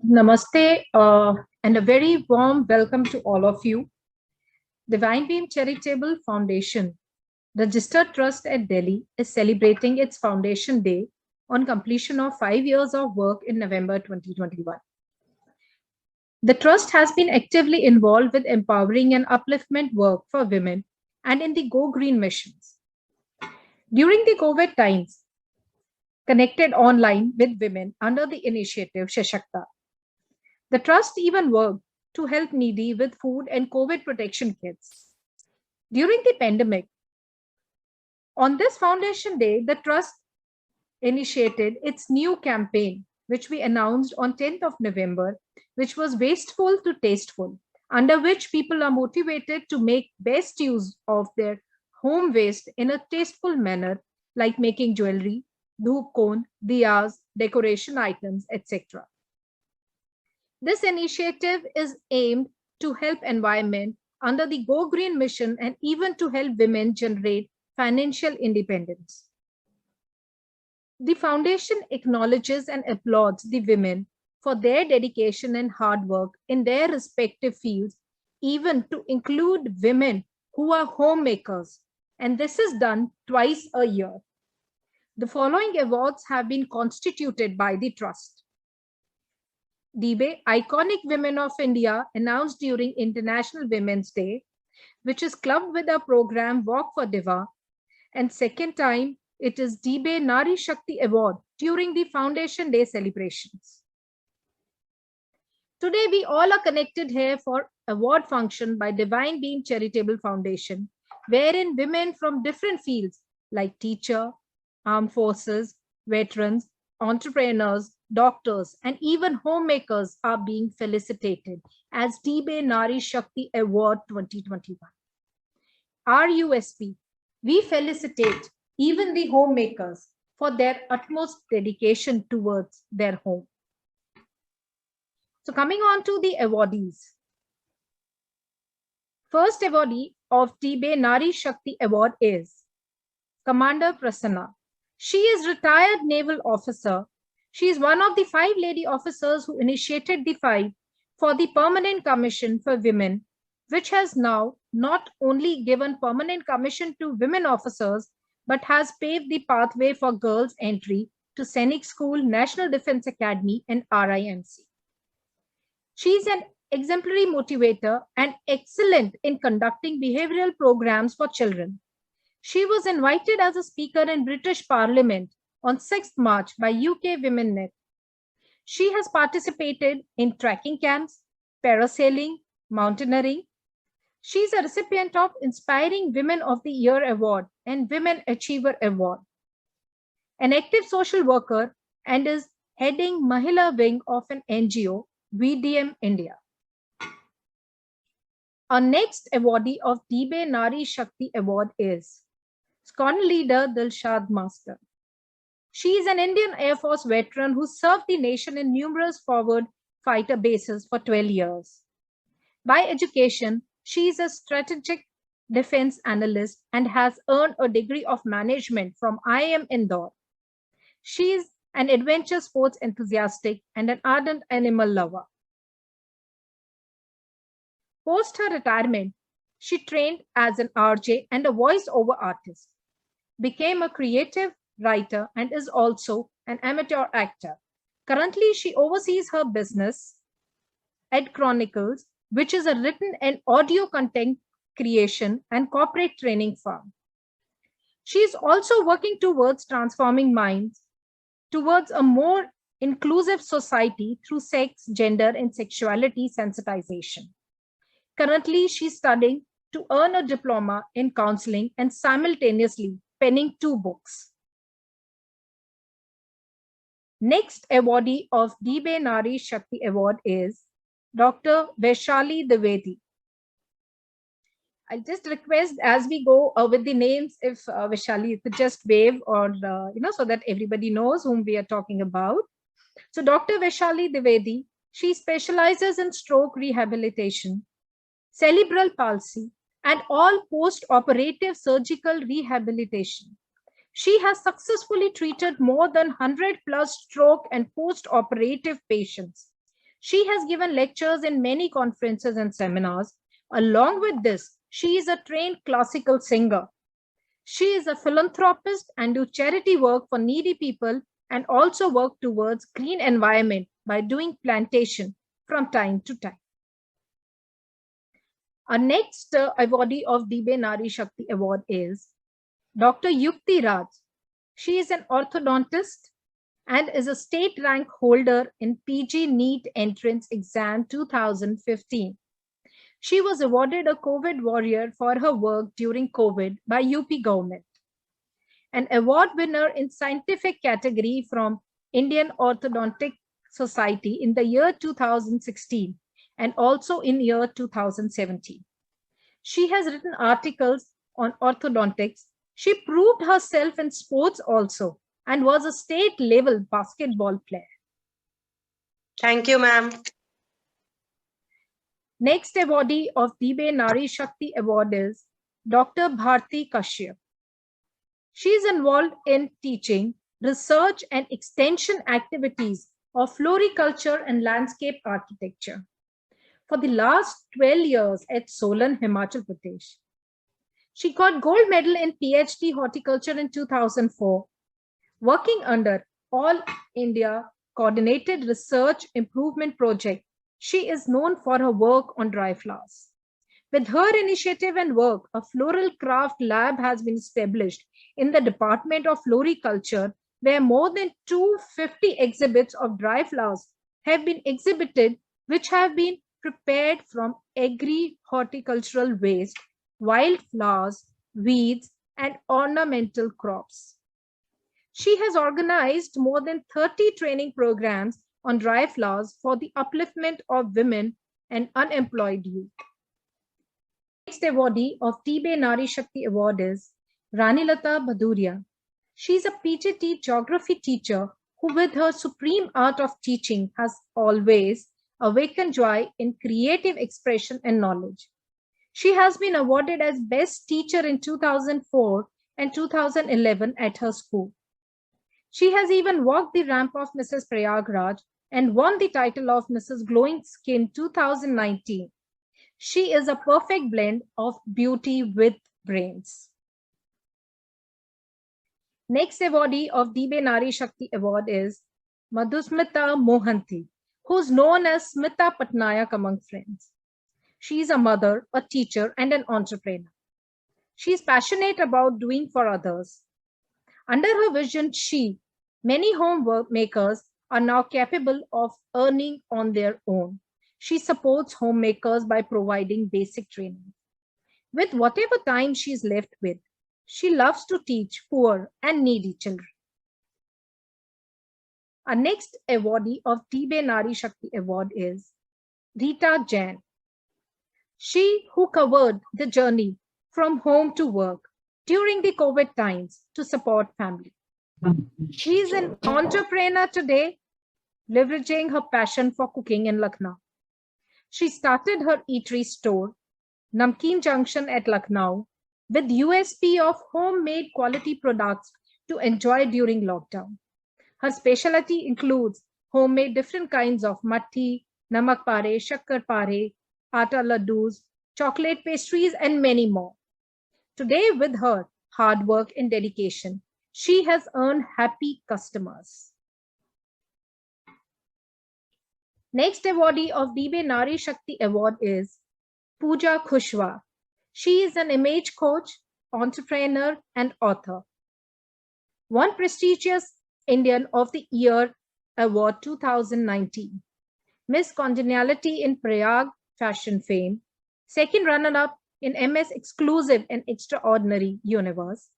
Namaste and a very warm welcome to all of you. Divine Beam Charitable Foundation, registered trust at Delhi, is celebrating its foundation day on completion of 5 years of work in November 2021. The trust has been actively involved with empowering and upliftment work for women and in the Go Green missions. During the COVID times, connected online with women under the initiative Shashakta. The trust even worked to help needy with food and COVID protection kits. During the pandemic, on this Foundation Day, the trust initiated its new campaign, which we announced on 10th of November, which was Wasteful to Tasteful, under which people are motivated to make best use of their home waste in a tasteful manner, like making jewelry, dhoop cone, diyas, decoration items, etc. This initiative is aimed to help environment under the Go Green mission and even to help women generate financial independence. The foundation acknowledges and applauds the women for their dedication and hard work in their respective fields, even to include women who are homemakers, and this is done twice a year. The following awards have been constituted by the trust. DBE Iconic Women of India, announced during International Women's Day, which is clubbed with our program Walk for Diva. And second time, it is DBE Nari Shakti Award during the Foundation Day celebrations. Today, we all are connected here for award function by Divine Beam Charitable Foundation, wherein women from different fields like teacher, armed forces, veterans, entrepreneurs, doctors, and even homemakers are being felicitated as DBE Nari Shakti Award 2021. Our USP, we felicitate even the homemakers for their utmost dedication towards their home. So coming on to the awardees. First awardee of DBE Nari Shakti Award is Commander Prasanna. She is retired naval officer. She is one of the 5 lady officers who initiated the fight for the Permanent Commission for Women, which has now not only given permanent commission to women officers, but has paved the pathway for girls' entry to Sainik School, National Defense Academy, and RIMC. She is an exemplary motivator and excellent in conducting behavioral programs for children. She was invited as a speaker in British Parliament on 6th March by UK Women Net. She has participated in trekking camps, parasailing, mountaineering. She is a recipient of Inspiring Women of the Year Award and Women Achiever Award. An active social worker and is heading Mahila wing of an NGO, VDM India. Our next awardee of DBE Nari Shakti Award is Squadron Leader Dilshad Master. She is an Indian Air Force veteran who served the nation in numerous forward fighter bases for 12 years. By education, she is a strategic defense analyst and has earned a degree of management from IIM Indore. She is an adventure sports enthusiastic and an ardent animal lover. Post her retirement, she trained as an RJ and a voice-over artist, became a creative writer, and is also an amateur actor. Currently, she oversees her business, Ed Chronicles, which is a written and audio content creation and corporate training firm. She is also working towards transforming minds towards a more inclusive society through sex, gender, and sexuality sensitization. Currently, she's studying to earn a diploma in counseling and simultaneously penning 2 books. Next awardee of DBE Nari Shakti Award is Dr. Vaishali Dwivedi. I'll just request as we go with the names, if Vaishali, you could just wave or, so that everybody knows whom we are talking about. So Dr. Vaishali Dwivedi, she specializes in stroke rehabilitation, cerebral palsy, and all post-operative surgical rehabilitation. She has successfully treated more than 100 plus stroke and post-operative patients. She has given lectures in many conferences and seminars. Along with this, she is a trained classical singer. She is a philanthropist and do charity work for needy people and also work towards green environment by doing plantation from time to time. Our next awardee of Dibe Nari Shakti Award is Dr. Yukti Raj. She is an orthodontist and is a state rank holder in PG NEET entrance exam 2015. She was awarded a COVID warrior for her work during COVID by UP government. An award winner in scientific category from Indian Orthodontic Society in the year 2016 and also in year 2017. She has written articles on orthodontics. She proved herself in sports also and was a state level basketball player. Thank you, ma'am. Next awardee of Dibe Nari Shakti Award is Dr. Bharti Kashyap. She is involved in teaching, research and extension activities of floriculture and landscape architecture for the last 12 years at Solan, Himachal Pradesh. She got gold medal in PhD horticulture in 2004, working under All India Coordinated Research Improvement Project. She is known for her work on dry flowers. With her initiative and work, a floral craft lab has been established in the Department of Floriculture, where more than 250 exhibits of dry flowers have been exhibited, which have been prepared from agri-horticultural waste, wildflowers, weeds, and ornamental crops. She has organized more than 30 training programs on dry flowers for the upliftment of women and unemployed youth. Next awardee of Dibe Nari Shakti Award is Ranilata Bhaduria. She is a PGT geography teacher who, with her supreme art of teaching, has always awakened joy in creative expression and knowledge. She has been awarded as Best Teacher in 2004 and 2011 at her school. She has even walked the ramp of Mrs. Prayagraj and won the title of Mrs. Glowing Skin 2019. She is a perfect blend of beauty with brains. Next awardee of Dibe Nari Shakti Award is Madhusmita Mohanty, who is known as Smita Patnaik among friends. She is a mother, a teacher, and an entrepreneur. She is passionate about doing for others. Under her vision, many homemakers are now capable of earning on their own. She supports homemakers by providing basic training. With whatever time she is left with, she loves to teach poor and needy children. Our next awardee of Dibe Nari Shakti Award is Rita Jain. She who covered the journey from home to work during the COVID times to support family. She is an entrepreneur today, leveraging her passion for cooking in Lucknow. She started her eatery store, Namkeen Junction at Lucknow, with USP of homemade quality products to enjoy during lockdown. Her specialty includes homemade different kinds of matti, namak pare, shakkar pare, atta laddus, chocolate pastries, and many more. Today, with her hard work and dedication, she has earned happy customers. Next awardee of Dibe Nari Shakti Award is Pooja Khushwa. She is an image coach, entrepreneur, and author. One prestigious Indian of the Year Award 2019, Miss Congeniality in Prayag Fashion Fame, second runner-up in MS Exclusive and Extraordinary Universe,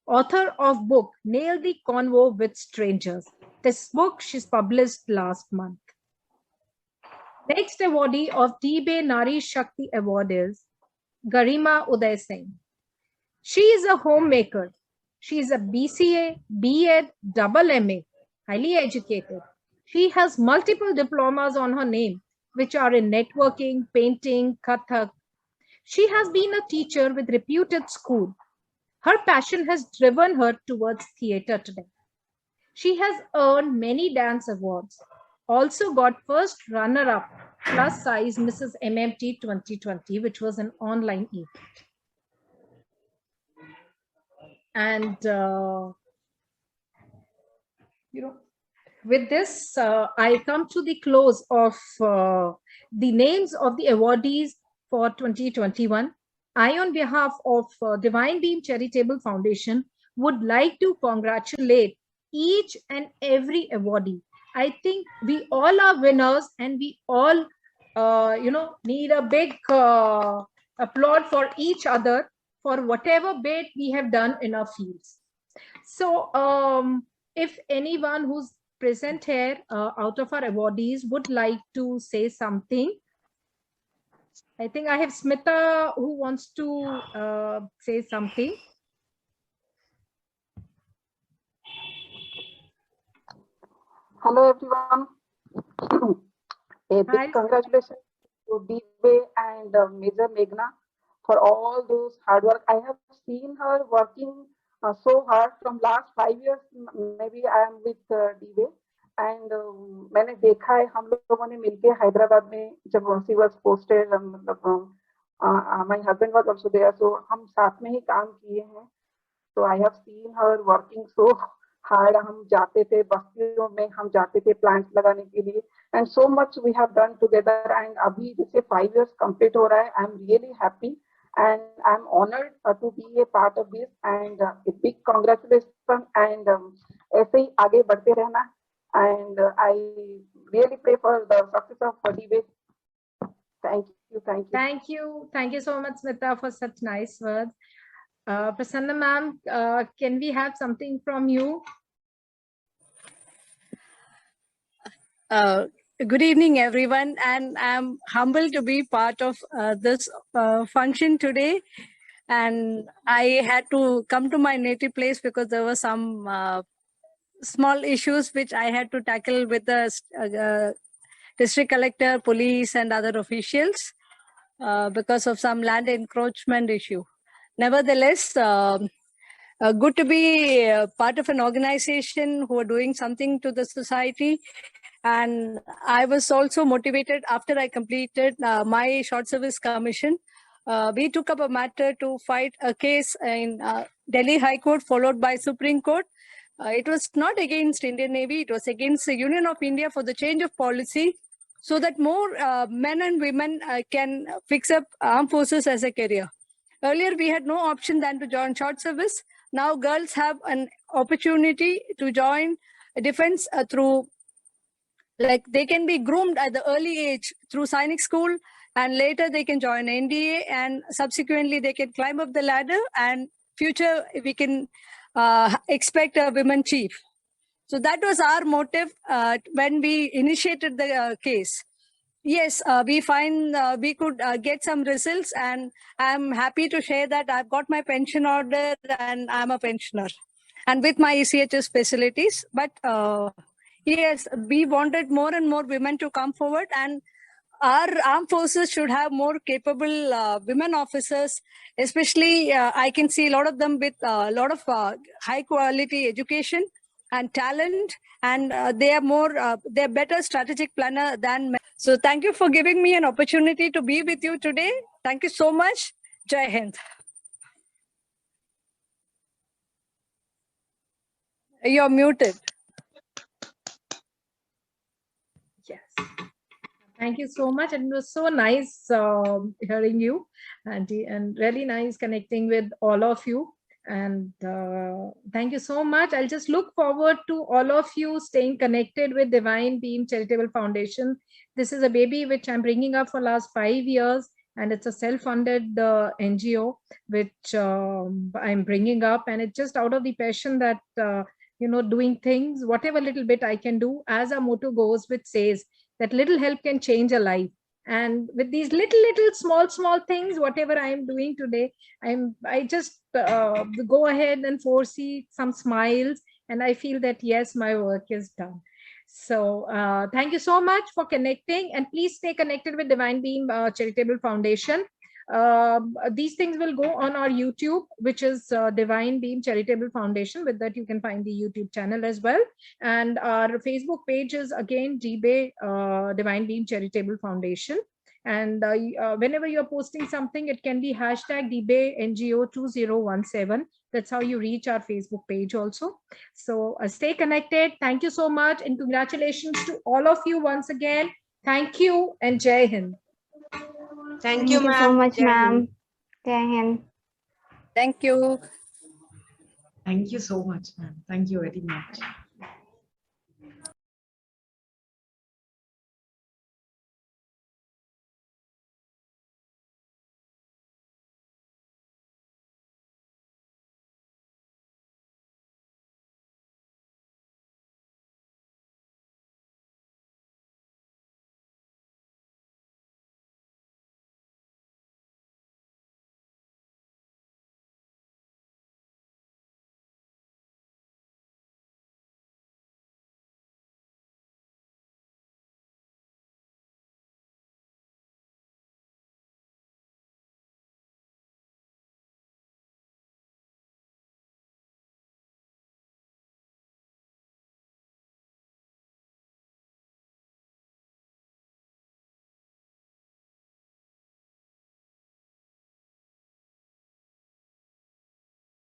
author of book Nail the Convo with Strangers. This book she's published last month. Next awardee of Dibe Nari Shakti Award is Garima Uday Singh. She is a homemaker. She is a BCA, B.Ed, double MA, highly educated. She has multiple diplomas on her name, which are in networking, painting, Kathak. She has been a teacher with reputed school. Her passion has driven her towards theatre today. She has earned many dance awards, also got first runner-up plus size Mrs. MMT 2020, which was an online event. And with this, I come to the close of the names of the awardees for 2021. I, on behalf of Divine Beam Charitable Foundation, would like to congratulate each and every awardee. I think we all are winners, and we all, need a big applaud for each other for whatever bit we have done in our fields. So, if anyone who's present here out of our awardees would like to say something, I think I have Smita who wants to say something. Hello everyone. A big Hi. congratulations to Deepe and Major Meghna for all those hard work. I have seen her working so hard from last 5 years. Maybe I am with Deepe, and मैंने देखा है हम लोगों ने मिलके हैदराबाद में जब she was posted, मतलब my husband was also there, so हम साथ में ही काम किए हैं. So I have seen her working so hard. हम जाते थे बस्तियों में, हम जाते थे plants लगाने के लिए, and so much we have done together. And अभी जैसे 5 years complete हो रहा है, I'm really happy and I'm honored to be a part of this, and a big congratulations, and ऐसे ही आगे बढ़ते रहना, and I really pray for the success of Deepe. Thank you. Thank you so much, Smita, for such nice words. Prasanna ma'am, can we have something from you? Good evening, everyone, and I'm humbled to be part of this function today. And I had to come to my native place because there were some small issues which I had to tackle with the district collector, police, and other officials because of some land encroachment issue. Nevertheless, good to be part of an organization who are doing something to the society. And I was also motivated after I completed my short service commission. We took up a matter to fight a case in Delhi High Court, followed by Supreme Court. It was not against Indian Navy, it was against the Union of India for the change of policy so that more men and women can fix up armed forces as a career. Earlier, we had no option than to join short service. Now girls have an opportunity to join defense through, like they can be groomed at the early age through Sainik school, and later they can join NDA, and subsequently they can climb up the ladder, and future we can expect a women chief. So that was our motive when we initiated the case. Yes, we find we could get some results, and I'm happy to share that I've got my pension order and I'm a pensioner, and with my ECHS facilities. But yes, we wanted more and more women to come forward, and our armed forces should have more capable women officers, especially I can see a lot of them with a lot of high quality education and talent, and they are more, they're better strategic planner than men. So thank you for giving me an opportunity to be with you today. Thank you so much. Jai Hind. You're muted. Yes. Thank you so much. And it was so nice hearing you, Auntie, and really nice connecting with all of you. And thank you so much. I'll just look forward to all of you staying connected with Divine Beam Charitable Foundation. This is a baby which I'm bringing up for last 5 years, and it's a self-funded NGO which I'm bringing up, and it's just out of the passion that doing things, whatever little bit I can do, as our motto goes, which says that little help can change a life. And with these little small things, whatever I am doing today, I just go ahead and foresee some smiles, and I feel that yes, my work is done. So thank you so much for connecting, and please stay connected with Divine Beam Charitable Foundation. These things will go on our YouTube, which is Divine Beam Charitable Foundation. With that, you can find the YouTube channel as well. And our Facebook page is again DBay Divine Beam Charitable Foundation. And whenever you're posting something, it can be hashtag DBay NGO 2017. That's how you reach our Facebook page also. So stay connected. Thank you so much. And congratulations to all of you once again. Thank you and Jai Hind. Thank you, ma'am. so much, Jai Hind. ma'am. Jai Hind. Thank you. Thank you so much, ma'am. Thank you very much.